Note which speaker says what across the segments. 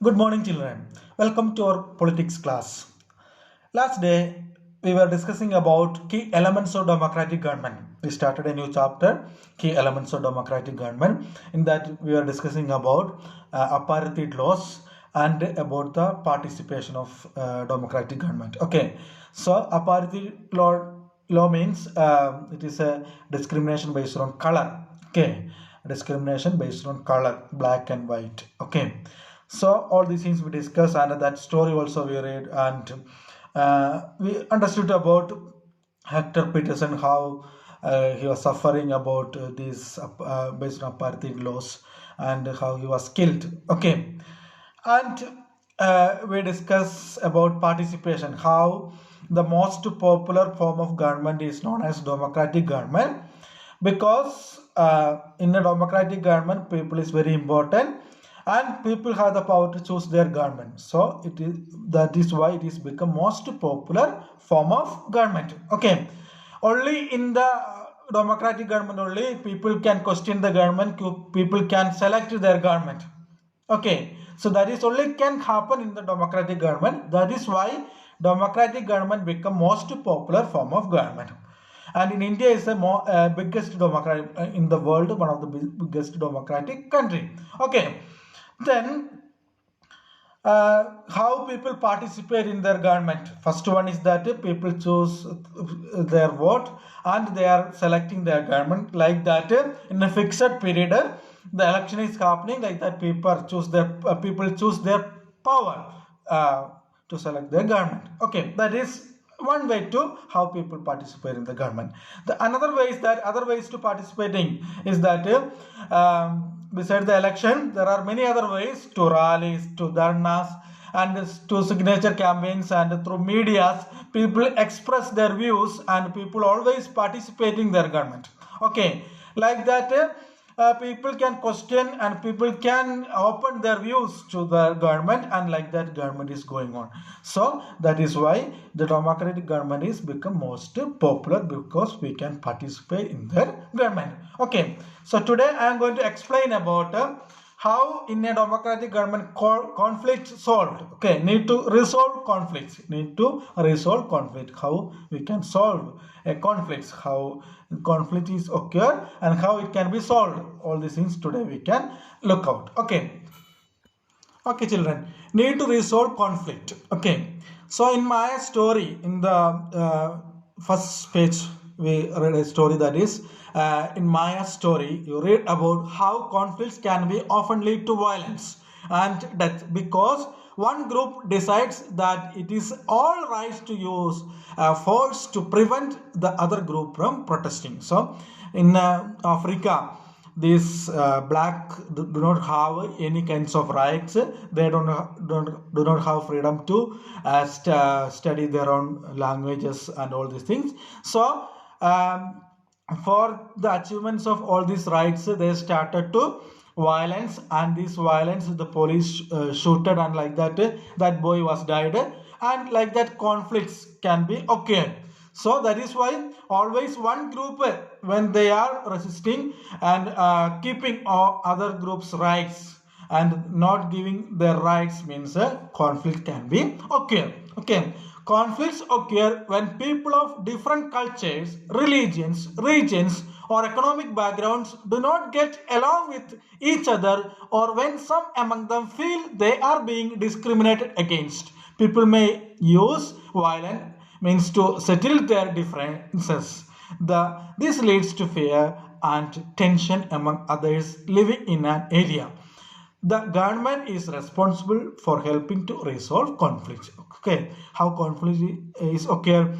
Speaker 1: Good morning, children. Welcome to our politics class. Last day, we were discussing about key elements of democratic government. We started a new chapter, key elements of democratic government. In that, we were discussing about apartheid laws and about the participation of democratic government. Okay, so apartheid law means it is a discrimination based on color. Okay, discrimination based on color, black and white. Okay, so all these things we discuss, and that story also we read, and we understood about Hector Peterson, how he was suffering about these based on apartheid laws, and how he was killed. Okay, and we discuss about participation, how the most popular form of government is known as democratic government, because in a democratic government people is very important, and people have the power to choose their government. So that is why it is become most popular form of government. Okay, only in the democratic government only people can question the government, people can select their government. Okay, so that is only can happen in the democratic government. That is why democratic government become most popular form of government. And in India is the biggest democratic in the world, one of the biggest democratic country. Okay, then how people participate in their government. First one is that people choose their vote, and they are selecting their government, like that in a fixed period the election is happening, like that people choose their power to select their government. Okay, that is one way to how people participate in the government. The another way is that other ways to participating is that beside the election there are many other ways, to rallies, to dharnas, and to signature campaigns, and through medias people express their views, and people always participating their government. Okay, like that people can question, and people can open their views to the government, and like that government is going on. So that is why the democratic government is become most popular, because we can participate in their government. Okay, so today I am going to explain about how in a democratic government conflict solved. Okay, need to resolve conflict, how we can solve a conflict, how conflict is occur, and how it can be solved. All these things today we can look out. Okay, children, need to resolve conflict. Okay, so in my story, in the first page, we read a story, that is in Maya's story you read about how conflicts can be often lead to violence and death, because one group decides that it is all right to use force to prevent the other group from protesting. So in Africa, these black do not have any kinds of rights. They do not have freedom to study their own languages and all these things. So for the achievements of all these rights, they started to violence, and this violence the police shooted, and like that that boy was died, and like that conflicts can be occurred. So that is why always one group when they are resisting and keeping other groups rights and not giving their rights, means conflict can be occur. Okay, conflicts occur when people of different cultures, religions, regions, or economic backgrounds do not get along with each other, or when some among them feel they are being discriminated against. People may use violence means to settle their differences. This leads to fear and tension among others living in an area. The government is responsible for helping to resolve conflicts. Okay, how conflicts occur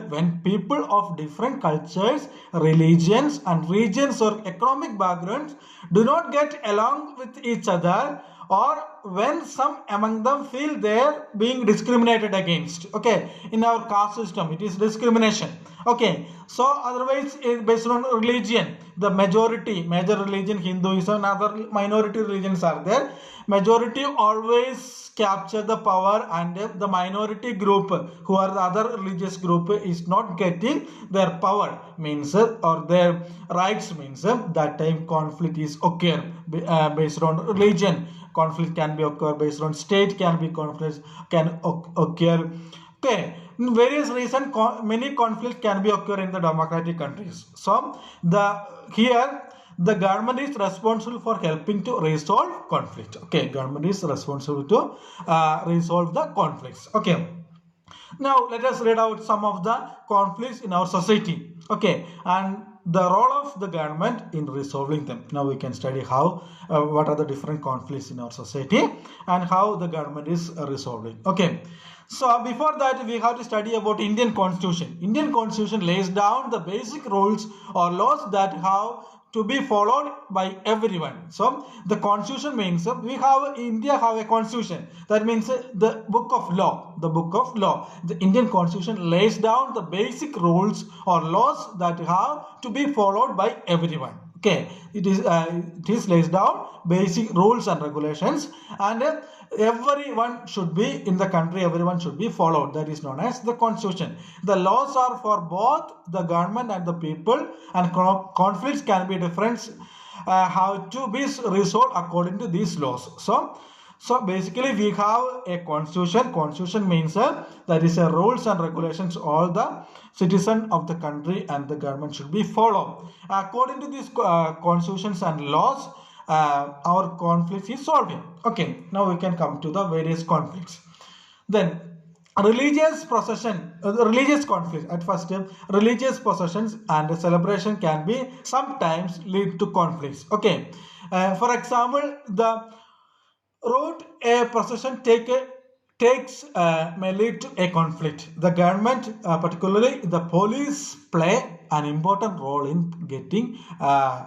Speaker 1: when people of different cultures, religions, and regions or economic backgrounds do not get along with each other, or when some among them feel they're being discriminated against. Okay, in our caste system it is discrimination. Okay, so otherwise based on religion, the major religion Hinduism and other minority religions are there. Majority always capture the power, and the minority group who are the other religious group is not getting their power, means or their rights, means that time conflict is occur based on religion. Conflict can be occur based on state, can be conflict can occur. Okay, various reasons many conflicts can be occur in the democratic countries. So here the government is responsible for helping to resolve conflict. Okay, government is responsible to resolve the conflicts. Okay, now let us read out some of the conflicts in our society. Okay, and the role of the government in resolving them. Now we can study how what are the different conflicts in our society and how the government is resolving. Okay, so before that we have to study about Indian Constitution. Indian Constitution lays down the basic rules or laws that have to be followed by everyone. So the constitution means India have a constitution. That means the book of law. The book of law. The Indian Constitution lays down the basic rules or laws that have to be followed by everyone. Okay, it is lays down basic rules and regulations, and everyone should be in the country, everyone should be followed. That is known as the constitution. The laws are for both the government and the people, and conflicts can be different, how to be resolved according to these laws. So basically we have a constitution. Constitution means that is a rules and regulations all the citizen of the country and the government should be followed. According to these constitutions and laws, our conflicts is solving. Okay, now we can come to the various conflicts. Then religious procession, religious conflict. At first step, religious processions and celebration can be sometimes lead to conflicts. Okay, for example, the route a procession takes may lead to a conflict. The government, particularly the police, play an important role in getting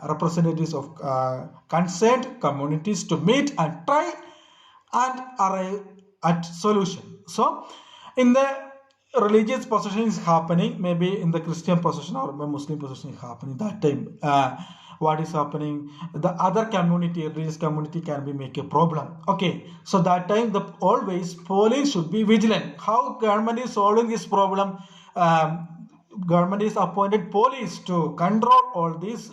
Speaker 1: representatives of concerned communities to meet and try and arrive at solution. So in the religious procession is happening, maybe in the Christian procession or Muslim procession is happening, that time what is happening, the other community, religious community can be make a problem. Okay, so that time the always police should be vigilant. How government is solving this problem? Government is appointed police to control all these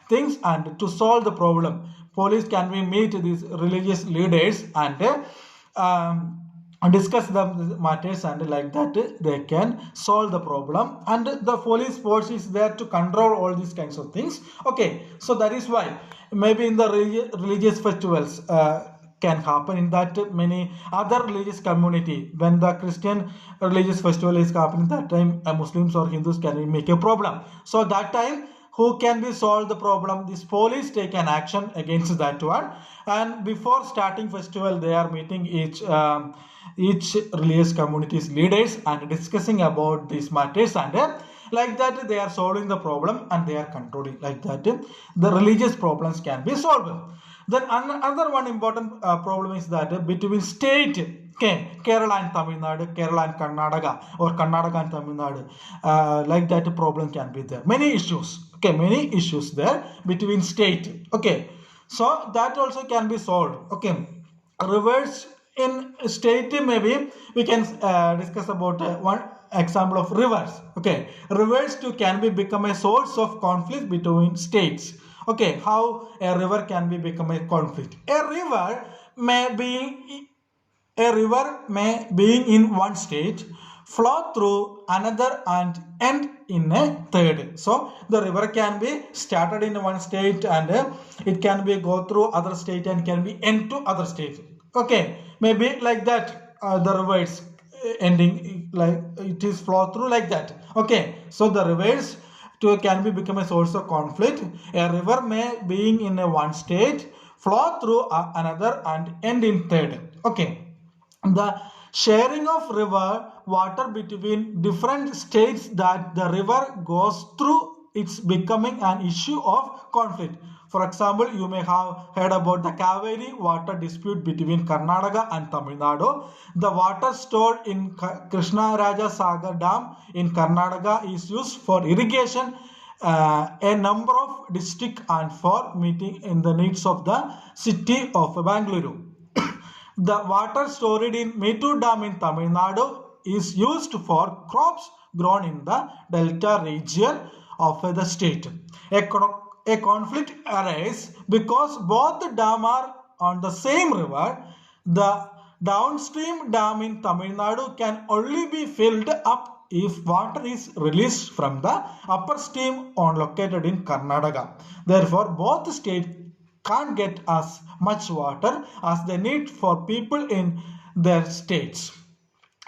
Speaker 1: things and to solve the problem. Police can be meet these religious leaders and discuss the matters, and like that they can solve the problem, and the police force is there to control all these kinds of things. Okay, so that is why maybe in the religious festivals can happen in that many other religious community. When the Christian religious festival is happening, that time Muslims or Hindus can make a problem. So that time who can be solve the problem? This police take an action against that one, and before starting festival they are meeting each religious community's leaders and discussing about these matters, and like that they are solving the problem and they are controlling. Like that the religious problems can be solved. Then another one important problem is that between state, okay, Kerala and Tamil Nadu, Kerala and Karnataka, or Karnataka and Tamil Nadu, like that problem can be there. Many issues, okay, many issues there between state. Okay, so that also can be solved. Okay, reverse in state, maybe we can discuss about one example of rivers. Okay, rivers too can be become a source of conflict between states. Okay, how a river can be become a conflict? A river may be in one state, flow through another and end in a third. So the river can be started in one state and it can be go through other state and can be end to other state. Okay, maybe like that the rivers ending like it is flow through like that. Okay, so the rivers can be become a source of conflict. A river may being in a one state, flow through another and end in third. Okay, the sharing of river water between different states that the river goes through, it's becoming an issue of conflict. For example, you may have heard about the Kaveri water dispute between Karnataka and Tamil Nadu. The water stored in Krishnaraja Sagar Dam in Karnataka is used for irrigation a number of districts and for meeting in the needs of the city of Bangalore. The water stored in Mettur Dam in Tamil Nadu is used for crops grown in the delta region of the state. A conflict arises because both the dams are on the same river. The downstream dam in Tamil Nadu can only be filled up if water is released from the upper stream located in Karnataka. Therefore, both states can't get as much water as they need for people in their states.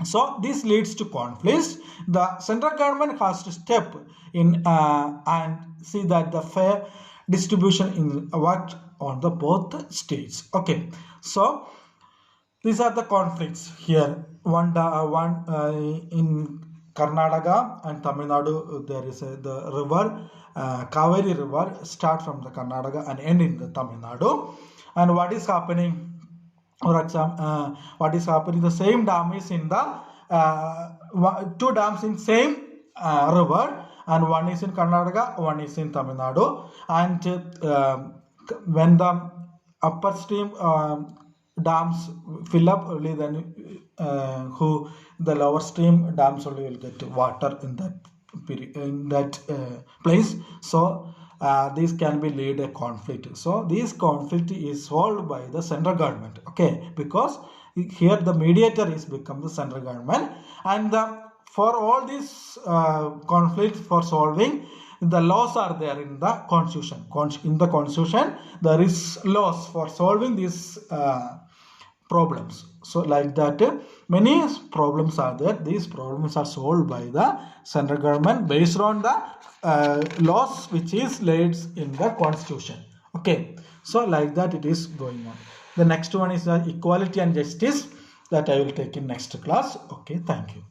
Speaker 1: So this leads to conflicts. The central government has to step in and see that the fair distribution is worked on the both states. Okay, so these are the conflicts here. One in Karnataka and Tamil Nadu, there is the river Kaveri river start from the Karnataka and end in the Tamil Nadu. And what is happening? For example, what is happening? The same dam is in the two dams in same river, and one is in Karnataka, one is in Tamil Nadu. And when the upper stream dams fill up, only then the lower stream dams only will get water in that place. So this can be lead a conflict. So this conflict is solved by the central government. Okay, because here the mediator is become the central government, and for all these conflicts for solving, the laws are there in the constitution. In the constitution, there is laws for solving these problems. So like that, many problems are there. These problems are solved by the central government based on the laws which is laid in the constitution. Okay, so like that it is going on. The next one is equality and justice, that I will take in next class. Okay, thank you.